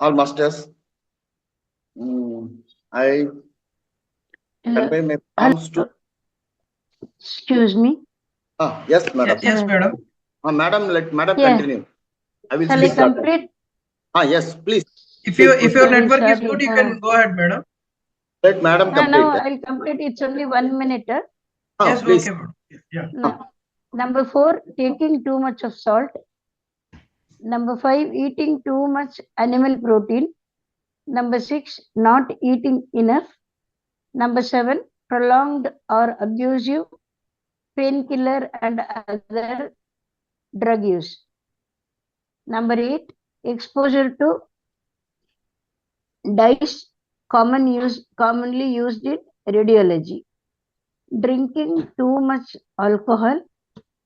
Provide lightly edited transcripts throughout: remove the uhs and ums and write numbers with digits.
all masters. I convey my palms to. Excuse me. Yes, madam. Yes, madam. Madam, let madam Yeah. continue. I will Shall I speak later. complete? Yes, please. If your Sorry, network is sorry. good, you can go ahead, madam. Let madam No, complete. I'll complete. It's only 1 minute. Yes, Please. okay, madam. Yeah. No. Number 4, taking too much of salt. Number 5, eating too much animal protein. Number 6, not eating enough. Number 7, prolonged or abusive painkiller and other drug use. Number 8, exposure to dyes commonly used in radiology. Drinking too much alcohol.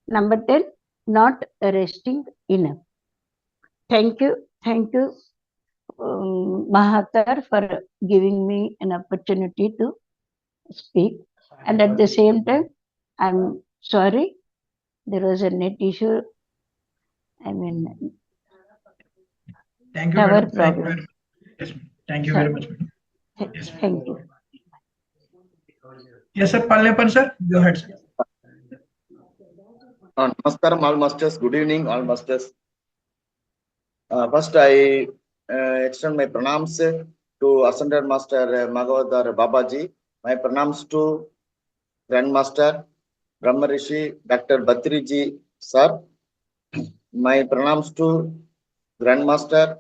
Number 10, not resting enough. Thank you, Mahavatar, for giving me an opportunity to speak. And at the same time, I'm sorry, there was a net issue. I mean, Thank you, tower madam. problem. Yes, thank you very much, madam. Yes. Thank you. Yes, sir. Pajaniappan, sir. Go ahead, sir. Namaskaram, all masters. Good evening, all masters. First, I extend my pranams to Ascended Master Mahavatar Babaji. My pranams to Grandmaster Brahma Rishi Dr. Batriji sir. My pranams to Grandmaster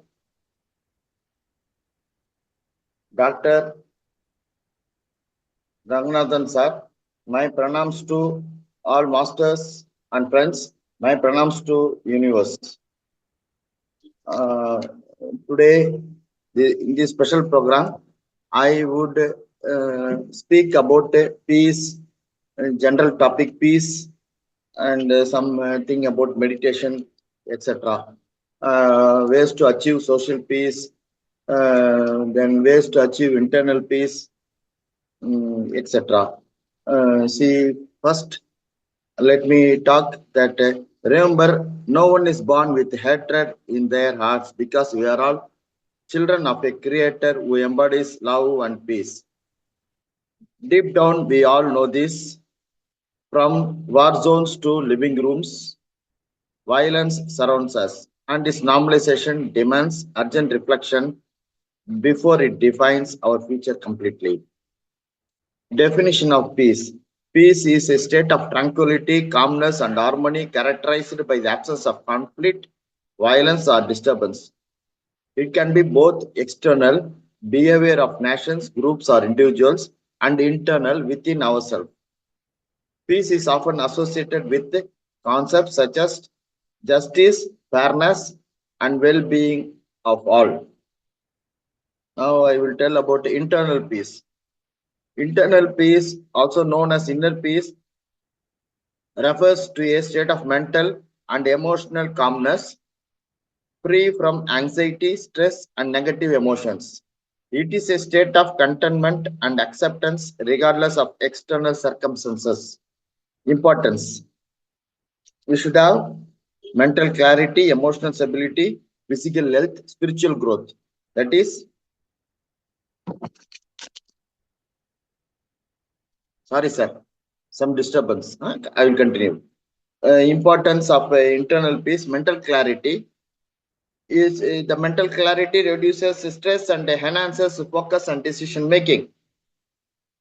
Dr. Ranganathan sir. My pranams to all masters and friends. My pranams to universe. Today, in this special program, I would speak about peace, general topic peace, and something about meditation, etc. Ways to achieve social peace, then ways to achieve internal peace, etc. See, first, let me talk that remember, no one is born with hatred in their hearts because we are all children of a creator who embodies love and peace. Deep down, we all know this. From war zones to living rooms, violence surrounds us, and this normalization demands urgent reflection before it defines our future completely. Definition of peace. Peace is a state of tranquility, calmness, and harmony characterized by the absence of conflict, violence, or disturbance. It can be both external, behavior of nations, groups, or individuals, and internal within ourselves. Peace is often associated with concepts such as justice, fairness, and well being of all. Now, I will tell about internal peace. Internal peace, also known as inner peace, refers to a state of mental and emotional calmness, free from anxiety, stress, and negative emotions. It is a state of contentment and acceptance regardless of external circumstances. Importance. We should have mental clarity, emotional stability, physical health, spiritual growth. That is, sorry, sir, some disturbance. I will continue. Importance of internal peace, mental clarity is the mental clarity reduces stress and enhances focus and decision making.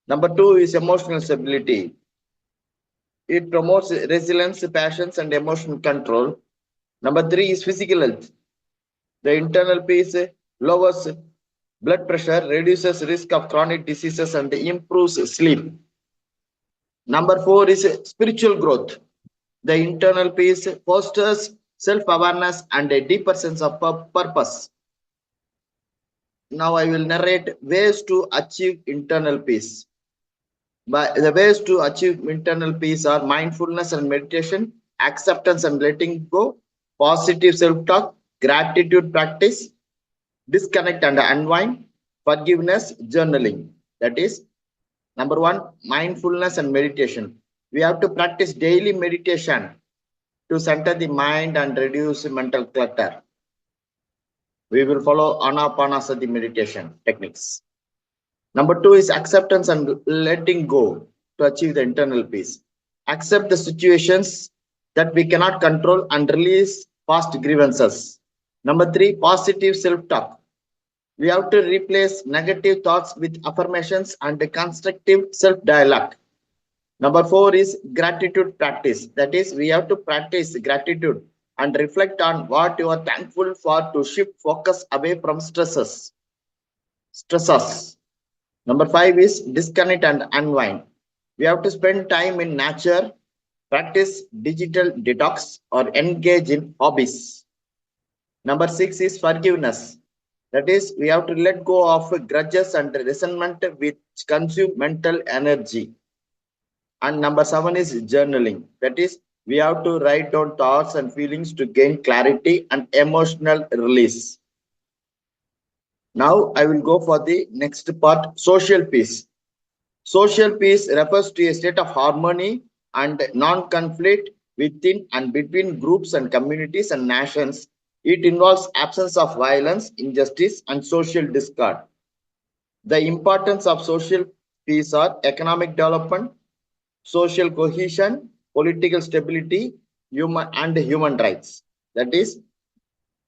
Number two is emotional stability. It promotes resilience, passions, and emotional control. Number three is physical health. The internal peace lowers blood pressure, reduces risk of chronic diseases, and improves sleep. Number four is spiritual growth. The internal peace fosters self-awareness and a deeper sense of purpose. Now I will narrate ways to achieve internal peace. But the ways to achieve internal peace are mindfulness and meditation, acceptance and letting go, positive self-talk, gratitude practice, disconnect and unwind, forgiveness, journaling. That is, number one, mindfulness and meditation. We have to practice daily meditation to center the mind and reduce mental clutter. We will follow Anapanasati meditation techniques. Number two is acceptance and letting go to achieve the internal peace. Accept the situations that we cannot control and release past grievances. Number three, positive self-talk. We have to replace negative thoughts with affirmations and constructive self-dialogue. Number four is gratitude practice. That is, we have to practice gratitude and reflect on what you are thankful for to shift focus away from stressors. Number five is disconnect and unwind. We have to spend time in nature, practice digital detox, or engage in hobbies. Number six is forgiveness. That is, we have to let go of grudges and resentment which consume mental energy. And number seven is journaling. That is, we have to write down thoughts and feelings to gain clarity and emotional release. Now I will go for the next part, social peace. Social peace refers to a state of harmony and non-conflict within and between groups and communities and nations. It involves absence of violence, injustice, and social discord. The importance of social peace are economic development, social cohesion, political stability, human rights. That is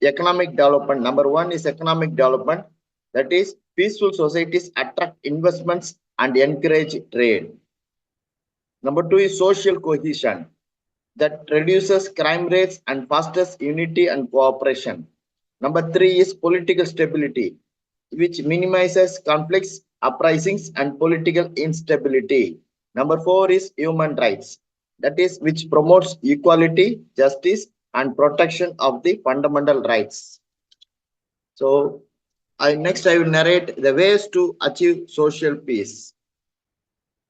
economic development. Number one is economic development. That is, peaceful societies attract investments and encourage trade. Number two is social cohesion, that reduces crime rates and fosters unity and cooperation. Number three is political stability, which minimizes conflicts, uprisings, and political instability. Number four is human rights, that is, which promotes equality, justice, and protection of the fundamental rights. So, next I will narrate the ways to achieve social peace.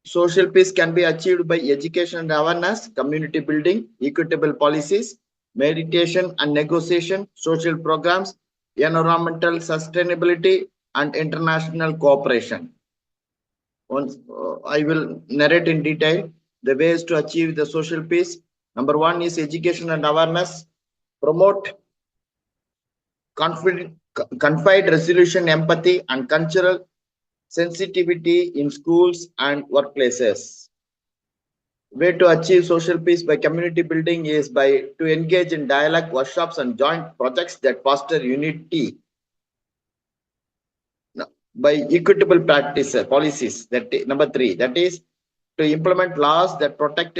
Social peace can be achieved by education and awareness, community building, equitable policies, meditation and negotiation, social programs, environmental sustainability, and international cooperation. Once I will narrate in detail the ways to achieve the social peace. Number one is education and awareness. Promote confide resolution, empathy, and cultural sensitivity in schools and workplaces. Way to achieve social peace by community building is by to engage in dialogue, workshops, and joint projects that foster unity. By equitable practice policies, that number three, that is to implement laws that protect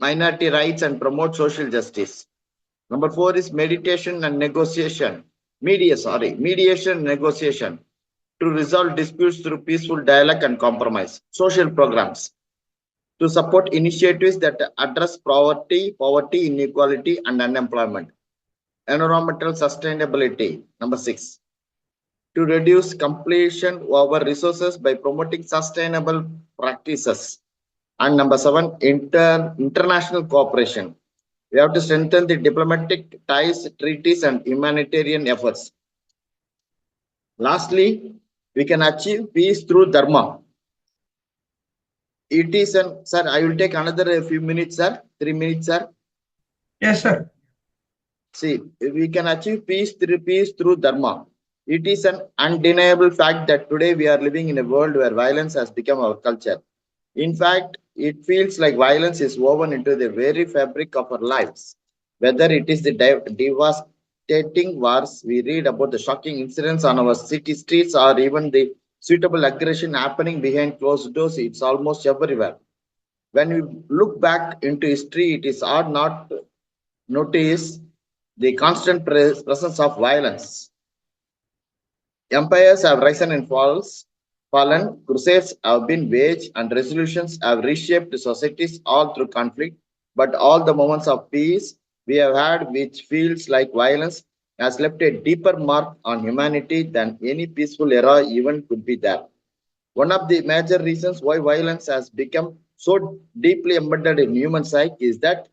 minority rights and promote social justice. Number four is mediation and negotiation. Mediation and negotiation to resolve disputes through peaceful dialogue and compromise. Social programs to support initiatives that address poverty, inequality, and unemployment. Environmental sustainability. Number six, to reduce completion over resources by promoting sustainable practices. And number seven, international cooperation. We have to strengthen the diplomatic ties, treaties, and humanitarian efforts. Lastly, we can achieve peace through dharma. It is an, sir, I will take another few minutes, sir. 3 minutes, sir. Yes, sir. See, we can achieve peace through dharma. It is an undeniable fact that today we are living in a world where violence has become our culture. In fact, it feels like violence is woven into the very fabric of our lives. Whether it is the devastating wars we read about, the shocking incidents on our city streets, or even the suitable aggression happening behind closed doors, it's almost everywhere. When we look back into history, it is hard not to notice the constant presence of violence. Empires have risen and fallen, crusades have been waged, and resolutions have reshaped societies all through conflict. But all the moments of peace we have had, which feels like violence, has left a deeper mark on humanity than any peaceful era even could be there. One of the major reasons why violence has become so deeply embedded in human psyche is that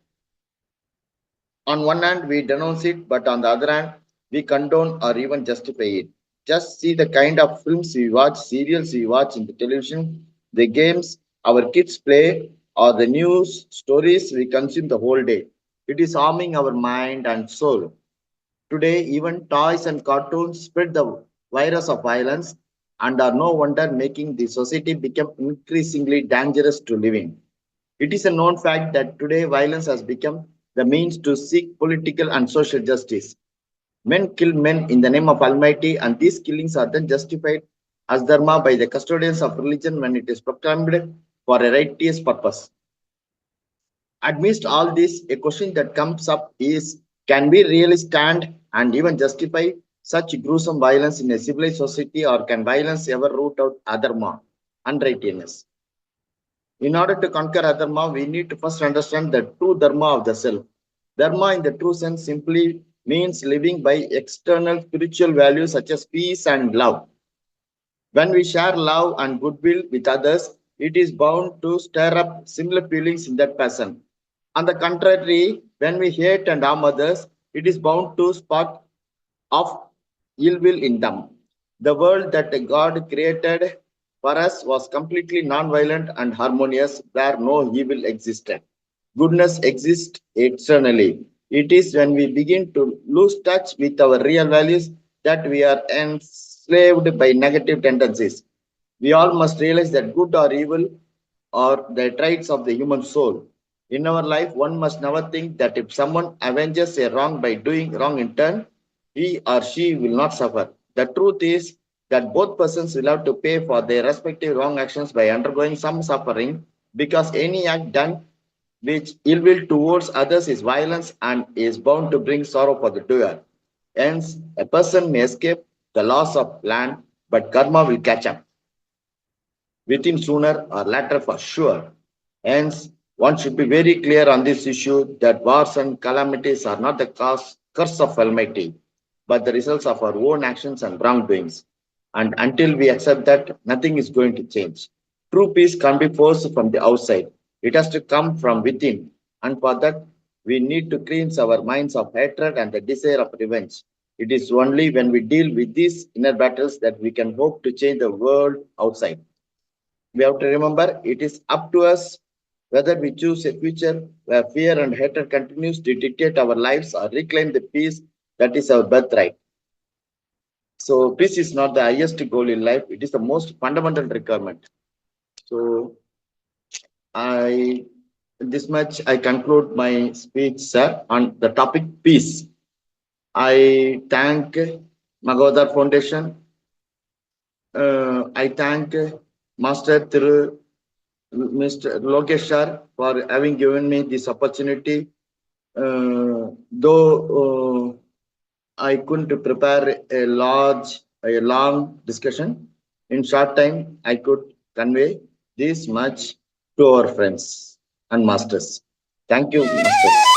on one hand, we denounce it, but on the other hand, we condone or even justify it. Just see the kind of films we watch, serials we watch in the television, the games our kids play, or the news stories we consume the whole day. It is harming our mind and soul. Today, even toys and cartoons spread the virus of violence and are no wonder making the society become increasingly dangerous to live in. It is a known fact that today violence has become the means to seek political and social justice. Men kill men in the name of Almighty, and these killings are then justified as dharma by the custodians of religion when it is proclaimed for a righteous purpose. Amidst all this, a question that comes up is, can we really stand and even justify such gruesome violence in a civilized society, or can violence ever root out adharma, unrighteousness? In order to conquer adharma, we need to first understand the true dharma of the self. Dharma, in the true sense, simply means living by external spiritual values such as peace and love. When we share love and goodwill with others, it is bound to stir up similar feelings in that person. On the contrary, when we hate and harm others, it is bound to spark of ill will in them. The world that God created for us was completely non-violent and harmonious, where no evil existed. Goodness exists eternally. It is when we begin to lose touch with our real values that we are enslaved by negative tendencies. We all must realize that good or evil are the traits of the human soul. In our life, one must never think that if someone avenges a wrong by doing wrong in turn, he or she will not suffer. The truth is that both persons will have to pay for their respective wrong actions by undergoing some suffering, because any act done which ill will towards others is violence and is bound to bring sorrow for the doer. Hence, a person may escape the loss of land, but karma will catch up with him sooner or later for sure. Hence, one should be very clear on this issue that wars and calamities are not the curse of Almighty, but the results of our own actions and wrongdoings. And until we accept that, nothing is going to change. True peace can't be forced from the outside. It has to come from within. And for that, we need to cleanse our minds of hatred and the desire of revenge. It is only when we deal with these inner battles that we can hope to change the world outside. We have to remember it is up to us whether we choose a future where fear and hatred continues to dictate our lives or reclaim the peace that is our birthright. So peace is not the highest goal in life, it is the most fundamental requirement. So I this much I conclude my speech, sir, on the topic peace. I thank Mahavatar Foundation. I thank Master Thiru Mr. Lokesh sir for having given me this opportunity. Though I couldn't prepare a long discussion, in short time I could convey this much to our friends and masters. Thank you, masters.